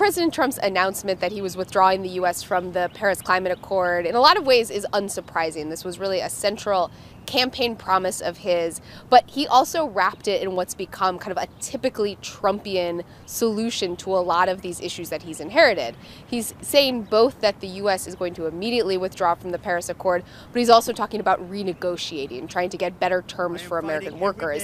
President Trump's announcement that he was withdrawing the U.S. from the Paris Climate Accord in a lot of ways is unsurprising. This was really a central campaign promise of his, but he also wrapped it in what's become kind of a typically Trumpian solution to a lot of these issues that he's inherited. He's saying both that the U.S. is going to immediately withdraw from the Paris Accord, but he's also talking about renegotiating, trying to get better terms for American workers.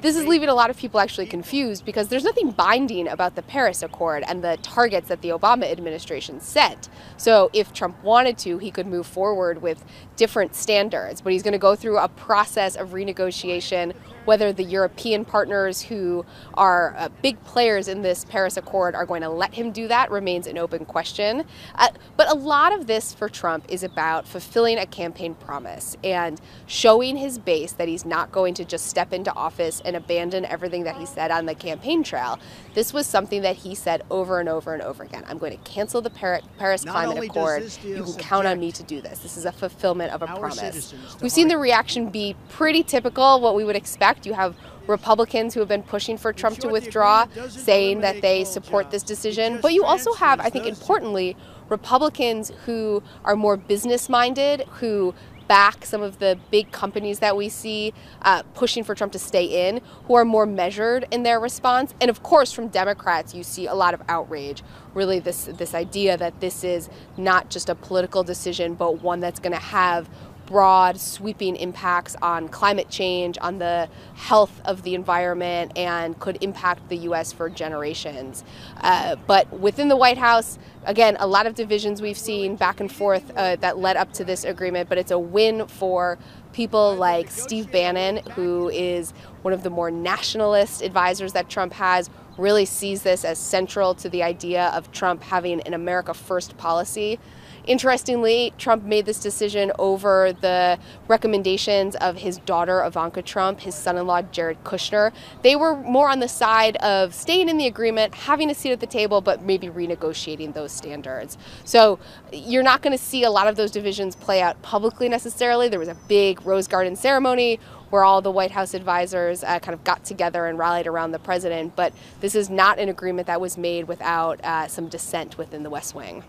This is leaving a lot of people actually confused because there's nothing binding about the Paris Accord and the targets that the Obama administration set. So if Trump wanted to, he could move forward with different standards, but he's going to go through a process of renegotiation. Whether the European partners who are big players in this Paris Accord are going to let him do that remains an open question. But a lot of this for Trump is about fulfilling a campaign promise and showing his base that he's not going to just step into office and abandon everything that he said on the campaign trail. This was something that he said over and over and over again. I'm going to cancel the Paris Climate Accord. You can count on me to do this. This is a fulfillment of a promise. We've seen the reaction be pretty typical, what we would expect. You have Republicans who have been pushing for Trump to withdraw, saying that they support this decision. But you also have, I think importantly, Republicans who are more business-minded, who back some of the big companies that we see pushing for Trump to stay in, who are more measured in their response. And of course, from Democrats, you see a lot of outrage. Really, this idea that this is not just a political decision, but one that's going to have broad, sweeping impacts on climate change, on the health of the environment, and could impact the U.S. for generations. But within the White House, again, a lot of divisions we've seen back and forth that led up to this agreement, but it's a win for people like Steve Bannon, who is one of the more nationalist advisors that Trump has, really sees this as central to the idea of Trump having an America First policy. Interestingly, Trump made this decision over the recommendations of his daughter, Ivanka Trump, his son-in-law, Jared Kushner. They were more on the side of staying in the agreement, having a seat at the table, but maybe renegotiating those standards. So you're not going to see a lot of those divisions play out publicly necessarily. There was a big Rose Garden ceremony where all the White House advisors kind of got together and rallied around the president. But this is not an agreement that was made without some dissent within the West Wing.